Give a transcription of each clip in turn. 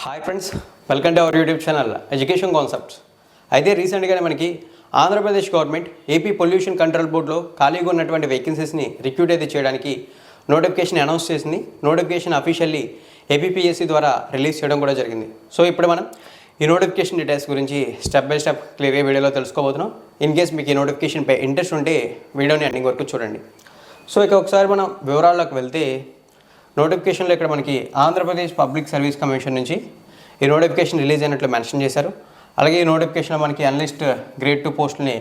Hi friends, welcome to our YouTube channel education concepts. అయితే రీసెంట్గానే మనకి Andhra Pradesh government AP pollution control బోర్డులో ఖాళీగా ఉన్నటువంటి వేకెన్సీస్ని రిక్రూట్ అయితే చేయడానికి నోటిఫికేషన్ అనౌన్స్ చేసింది. నోటిఫికేషన్ అఫీషియల్లీ ఏపీపీఎస్సీ ద్వారా రిలీజ్ చేయడం కూడా జరిగింది. సో ఇప్పుడు మనం ఈ నోటిఫికేషన్ డీటెయిల్స్ గురించి స్టెప్ బై స్టెప్ క్లియర్గా వీడియోలో తెలుసుకోబోతున్నాం. ఇన్ కేస్ మీకు ఈ నోటిఫికేషన్పై ఇంట్రెస్ట్ ఉంటే వీడియోని ఎండింగ్ వరకు చూడండి. సో ఇక ఒకసారి మనం వివరాల్లోకి వెళ్తే నోటిఫికేషన్లో ఇక్కడ మనకి ఆంధ్రప్రదేశ్ పబ్లిక్ సర్వీస్ కమిషన్ నుంచి ఈ నోటిఫికేషన్ రిలీజ్ అయినట్లు మెన్షన్ చేశారు. అలాగే ఈ నోటిఫికేషన్లో మనకి అనలిస్ట్ గ్రేడ్ 2 పోస్టులని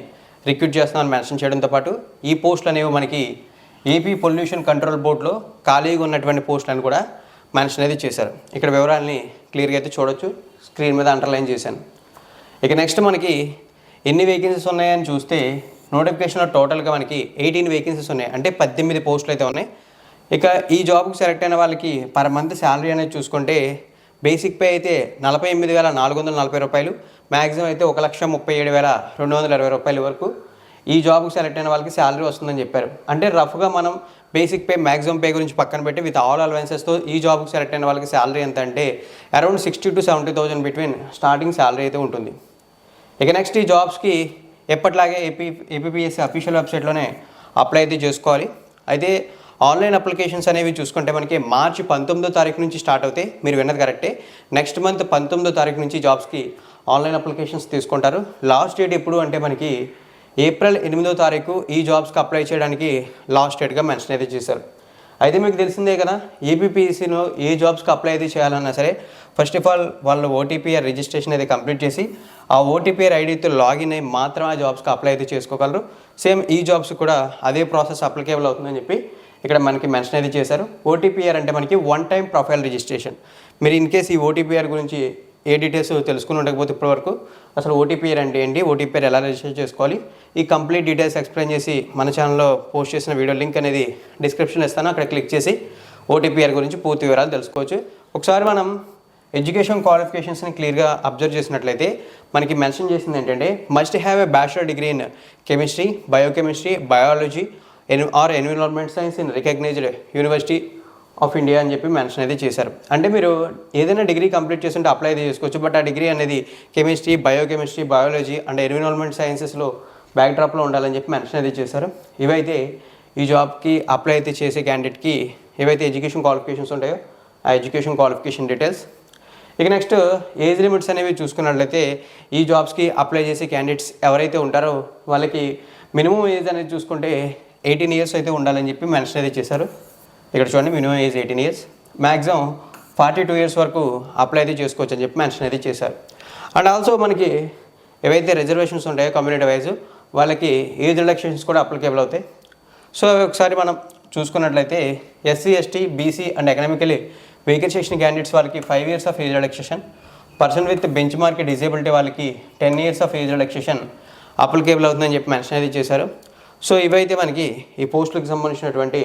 రిక్రూట్ చేస్తున్నామని మెన్షన్ చేయడంతో పాటు ఈ పోస్టులు అనేవి మనకి ఏపీ పొల్యూషన్ కంట్రోల్ బోర్డులో ఖాళీగా ఉన్నటువంటి పోస్టులను కూడా మెన్షన్ అయితే చేశారు. ఇక్కడ వివరాలని క్లియర్గా అయితే చూడొచ్చు, స్క్రీన్ మీద అండర్లైన్ చేశాను. ఇక నెక్స్ట్ మనకి ఎన్ని వేకెన్సీస్ ఉన్నాయని చూస్తే నోటిఫికేషన్లో టోటల్గా మనకి 18 వేకెన్సీస్ ఉన్నాయి, అంటే 18 పోస్టులు అయితే ఉన్నాయి. ఇక ఈ జాబ్కి సెలెక్ట్ అయిన వాళ్ళకి పర్ మంత్ శాలరీ అనేది చూసుకుంటే బేసిక్ పే అయితే 48,440 రూపాయలు, మ్యాక్సిమం అయితే 1,37,220 రూపాయల వరకు ఈ జాబ్కి సెలెక్ట్ అయిన వాళ్ళకి శాలరీ వస్తుందని చెప్పారు. అంటే రఫ్గా మనం బేసిక్ పే మ్యాక్సిమం పే గురించి పక్కన పెట్టి విత్ ఆల్ అలవెన్సెస్తో ఈ జాబ్కి సెలెక్ట్ అయిన వాళ్ళకి శాలరీ ఎంత అంటే around 60,000 to 70,000 between starting salary అయితే ఉంటుంది. ఇక నెక్స్ట్ ఈ జాబ్స్కి ఎప్పటిలాగే ఏపీపీఎస్సీ అఫీషియల్ వెబ్సైట్లోనే అప్లై అయితే చేసుకోవాలి. అయితే ఆన్లైన్ అప్లికేషన్స్ అనేవి చూసుకుంటే మనకి మార్చి 19వ తారీఖు నుంచి స్టార్ట్ అవుతాయి. మీరు విన్నది కరెక్టే. నెక్స్ట్ మంత్ 19వ తారీఖు నుంచి జాబ్స్కి ఆన్లైన్ అప్లికేషన్స్ తీసుకుంటారు. లాస్ట్ డేట్ ఎప్పుడు అంటే మనకి ఏప్రిల్ 8వ తారీఖు ఈ జాబ్స్కి అప్లై చేయడానికి లాస్ట్ డేట్గా మెన్షన్ అయితే చేశారు. అయితే మీకు తెలిసిందే కదా, ఏపీపీఎస్సీలో ఏ జాబ్స్కి అప్లై అయితే చేయాలన్నా సరే ఫస్ట్ ఆఫ్ ఆల్ వాళ్ళు ఓటీపీఆర్ రిజిస్ట్రేషన్ అయితే కంప్లీట్ చేసి ఆ ఓటీపీఆర్ ఐడితో లాగిన్ అయ్యి మాత్రం ఆ జాబ్స్కి అప్లై అయితే చేసుకోగలరు. సేమ్ ఈ జాబ్స్ కూడా అదే ప్రాసెస్ అప్లికేబుల్ అవుతుందని చెప్పి ఇక్కడ మనకి మెన్షన్ అయితే చేశారు. ఓటీపీఆర్ అంటే మనకి వన్ టైం ప్రొఫైల్ రిజిస్ట్రేషన్. మీరు ఇన్ కేస్ ఈ ఓటీపీఆర్ గురించి ఏ డీటెయిల్స్ తెలుసుకుని ఉండకపోతే ఇప్పటివరకు అసలు ఓటీపీఆర్ అంటే ఏంటి, ఓటీపీఆర్ ఎలా రిజిస్టర్ చేసుకోవాలి, ఈ కంప్లీట్ డీటెయిల్స్ ఎక్స్ప్లెయిన్ చేసి మన ఛానల్లో పోస్ట్ చేసిన వీడియో లింక్ అనేది డిస్క్రిప్షన్లో ఇస్తాను. అక్కడ క్లిక్ చేసి ఓటీపీఆర్ గురించి పూర్తి వివరాలు తెలుసుకోవచ్చు. ఒకసారి మనం ఎడ్యుకేషన్ క్వాలిఫికేషన్స్ని క్లియర్గా అబ్జర్వ్ చేసినట్లయితే మనకి మెన్షన్ చేసింది ఏంటంటే must have a bachelor degree in chemistry, biochemistry, biology or environment science in recognised university of India అని చెప్పి మెన్షన్ అయితే చేశారు. అంటే మీరు ఏదైనా డిగ్రీ కంప్లీట్ చేస్తుంటే అప్లై అయితే చేసుకోవచ్చు. బట్ ఆ డిగ్రీ అనేది chemistry, biochemistry, biology and environment సైన్సెస్లో బ్యాక్డ్రాప్లో ఉండాలని చెప్పి మెన్షన్ అయితే చేశారు. ఇవైతే ఈ జాబ్కి అప్లై అయితే చేసే క్యాండిడేట్కి ఏవైతే ఎడ్యుకేషన్ క్వాలిఫికేషన్స్ ఉంటాయో ఆ ఎడ్యుకేషన్ క్వాలిఫికేషన్ డీటెయిల్స్. ఇక నెక్స్ట్ ఏజ్ లిమిట్స్ అనేవి చూసుకున్నట్లయితే ఈ జాబ్స్కి అప్లై చేసే క్యాండిడేట్స్ ఎవరైతే ఉంటారో వాళ్ళకి మినిమం ఏజ్ అనేది చూసుకుంటే 18 years అయితే ఉండాలని చెప్పి మెన్షన్ అయితే చేశారు. ఇక్కడ చూడండి, minimum age 18 years, maximum 42 years వరకు అప్లై అయితే చేసుకోవచ్చు అని చెప్పి మెన్షన్ అయితే చేశారు. అండ్ ఆల్సో మనకి ఏవైతే రిజర్వేషన్స్ ఉంటాయో కమ్యూనిటీ వైజ్ వాళ్ళకి ఏజ్ రిలాక్సేషన్స్ కూడా అప్లికేబుల్ అవుతాయి. సో ఒకసారి మనం చూసుకున్నట్లయితే SC, ST, BC and economically weaker section candidates వాళ్ళకి 5 years of age relaxation, person with bench mark disability వాళ్ళకి 10 years of age relaxation applicable అవుతుందని చెప్పి మెన్షన్ అయితే చేశారు. సో ఇవైతే మనకి ఈ పోస్టులకు సంబంధించినటువంటి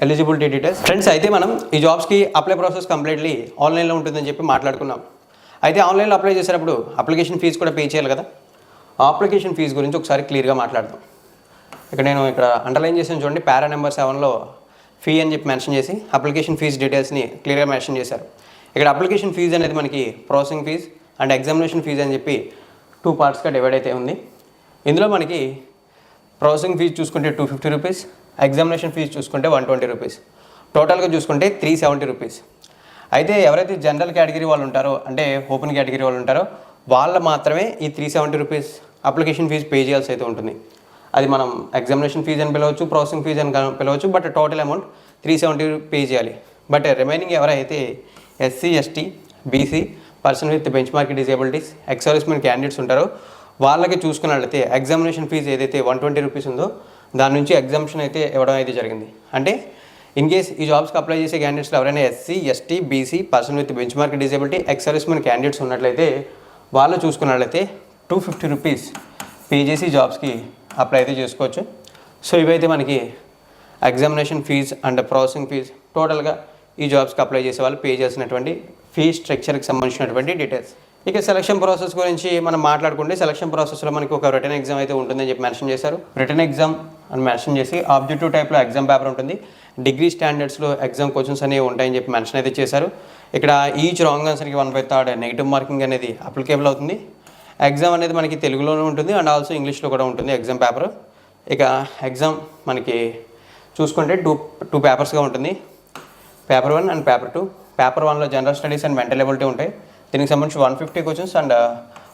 ఎలిజిబిలిటీ డీటెయిల్స్. ఫ్రెండ్స్, అయితే మనం ఈ జాబ్స్కి అప్లై ప్రాసెస్ కంప్లీట్లీ ఆన్లైన్లో ఉంటుందని చెప్పి మాట్లాడుకున్నాం. అయితే ఆన్లైన్లో అప్లై చేసేటప్పుడు అప్లికేషన్ ఫీజు కూడా పే చేయాలి కదా. ఆ అప్లికేషన్ ఫీజు గురించి ఒకసారి క్లియర్గా మాట్లాడదాం. నేను ఇక్కడ అండర్లైన్ చేసిన చూడండి, పారా నెంబర్ 7లో ఫీ అని చెప్పి మెన్షన్ చేసి అప్లికేషన్ ఫీజు డీటెయిల్స్ని క్లియర్గా మెన్షన్ చేశారు. ఇక్కడ అప్లికేషన్ ఫీజు అనేది మనకి processing fees and examination fees అని చెప్పి 2 partsగా డివైడ్ అయితే ఉంది. ఇందులో మనకి ప్రాసెసింగ్ ఫీజు చూసుకుంటే 250 రూపీస్, ఎగ్జామినేషన్ ఫీజు చూసుకుంటే 120 రూపీస్, టోటల్గా చూసుకుంటే 370 రూపీస్. అయితే ఎవరైతే జనరల్ కేటగిరీ వాళ్ళు ఉంటారో, అంటే ఓపెన్ కేటగిరీ వాళ్ళు ఉంటారో వాళ్ళు మాత్రమే ఈ 370 రూపీస్ అప్లికేషన్ ఫీజు పే చేయాల్సి అయితే ఉంటుంది. అది మనం ఎగ్జామినేషన్ ఫీజు అని పిలవచ్చు, ప్రాసెసింగ్ ఫీజు అని పిలవచ్చు, బట్ టోటల్ అమౌంట్ 370 పే చేయాలి. బట్ రిమైనింగ్ ఎవరైతే SC, ST, BC, person with bench mark disabilities, ex servicemen candidates ఉంటారో వాళ్ళకి చూసుకున్నట్లయితే ఎగ్జామినేషన్ ఫీజు ఏదైతే 120 రూపీస్ ఉందో దాని నుంచి ఎగ్జామ్షన్ అయితే ఇవ్వడం అయితే జరిగింది. అంటే ఇన్ కేస్ ఈ జాబ్స్కి అప్లై చేసే క్యాండిడేట్స్లో ఎవరైనా SC, ST, BC, person with bench mark disability, ex servicemen candidates ఉన్నట్లయితే వాళ్ళు చూసుకున్నట్లయితే 250 రూపీస్ పే చేసి జాబ్స్కి అప్లై అయితే చేసుకోవచ్చు. సో ఇవైతే మనకి examination fees and processing fees టోటల్గా ఈ జాబ్స్కి అప్లై చేసే వాళ్ళు పే చేసినటువంటి ఫీ స్ట్రక్చర్కి సంబంధించినటువంటి డీటెయిల్స్. ఇక సెలక్షన్ ప్రాసెస్ గురించి మనం మాట్లాడుకుంటే సెలక్షన్ ప్రాసెస్లో మనకి ఒక రిటర్న్ ఎగ్జామ్ అయితే ఉంటుందని చెప్పి మెన్షన్ చేశారు. రిటర్న్ ఎగ్జామ్ అని మెన్షన్ చేసి ఆబ్జెక్టివ్ టైప్లో ఎగ్జామ్ పేపర్ ఉంటుంది, డిగ్రీ స్టాండర్డ్స్లో ఎగ్జామ్ క్వశ్చన్స్ అనేవి ఉంటాయని చెప్పి మెన్షన్ అయితే చేశారు. ఇక్కడ ఈచ్ రాంగ్ ఆన్సర్కి 1/3 నెగిటివ్ మార్కింగ్ అనేది అప్లికేబుల్ అవుతుంది. ఎగ్జామ్ అనేది మనకి తెలుగులోనే ఉంటుంది అండ్ ఆల్సో ఇంగ్లీష్లో కూడా ఉంటుంది ఎగ్జామ్ పేపర్. ఇక ఎగ్జామ్ మనకి చూసుకుంటే టూ పేపర్స్గా ఉంటుంది, పేపర్ 1 అండ్ పేపర్ 2. పేపర్ 1లో general studies and mental ability ఉంటాయి. దీనికి సంబంధించి 150 క్వశ్చన్స్ అండ్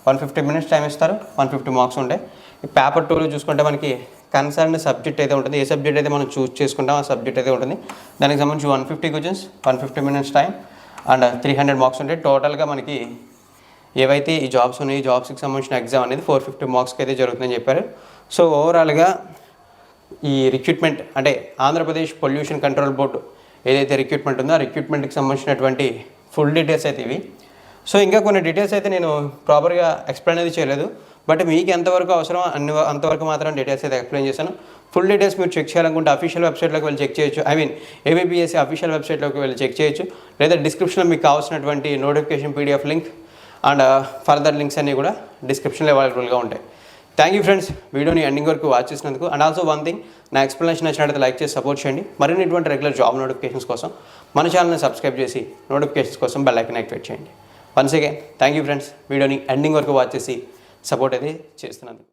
150 మినిట్స్ టైం ఇస్తారు, 150 మార్క్స్ ఉంటాయి. ఈ పేపర్ 2లో చూసుకుంటే మనకి కన్సర్న్ సబ్జెక్ట్ అయితే ఉంటుంది, ఏ సబ్జెక్ట్ అయితే మనం చూస్ చేసుకుంటాం ఆ సబ్జెక్ట్ అయితే ఉంటుంది. దానికి సంబంధించి 150 questions, 150 minutes time and 300 marks ఉంటాయి. టోటల్గా మనకి ఏవైతే ఈ జాబ్స్ ఉన్నాయి, ఈ జాబ్స్కి సంబంధించిన ఎగ్జామ్ అనేది 450 మార్క్స్కి అయితే జరుగుతుందని చెప్పారు. సో ఓవరాల్గా ఈ రిక్రూట్మెంట్ అంటే ఆంధ్రప్రదేశ్ పొల్యూషన్ కంట్రోల్ బోర్డు ఏదైతే రిక్రూట్మెంట్ ఉందో ఆ రిక్రూట్మెంట్కి సంబంధించినటువంటి ఫుల్ డీటెయిల్స్ అయితే ఇవి. సో ఇంకా కొన్ని డీటెయిల్స్ అయితే నేను ప్రాపర్గా ఎక్స్ప్లెయిన్ అయితే చేయలేదు, బట్ మీకు ఎంతవరకు అవసరం అంతవరకు మాత్రం డీటెయిల్స్ అయితే ఎక్స్ప్లెయిన్ చేశాను. ఫుల్ డీటెయిల్స్ మీరు చెక్ చేయాలనుకుంటే అఫీషియల్ వెబ్సైట్లోకి వెళ్ళి చెక్ చేయొచ్చు, ఏబిపిఎస్సి అఫీషియల్ వెబ్సైట్లోకి వెళ్ళి చెక్ చేయొచ్చు, లేదా డిస్క్రిప్షన్లో మీకు కావాల్సినటువంటి notification PDF link and further links అన్నీ కూడా డిస్క్రిప్షన్లో అవైలబుల్గా ఉంటాయి. థ్యాంక్ యూ ఫ్రెండ్స్, వీడియోని ఎండింగ్ వరకు వాచ్ చేసినందుకు. అండ్ ఆల్సో వన్ థింగ్, నా ఎక్స్ప్లెనేషన్ నచ్చినట్లయితే లైక్ చేసి సపోర్ట్ చేయండి. మరిన్ని ఇటువంటి రెగ్యులర్ జాబ్ నోటిఫికేషన్స్ కోసం మన ఛానల్ని సబ్స్క్రైబ్ చేసి నోటిఫికేషన్స్ కోసం బెల్ ఐకాన్ యాక్టివేట్ చేయండి. Once again thank you friends, వీడియోని ఎండింగ్ వరకు వాచ్ చేసి సపోర్ట్ అయితే చేస్తున్నందుకు.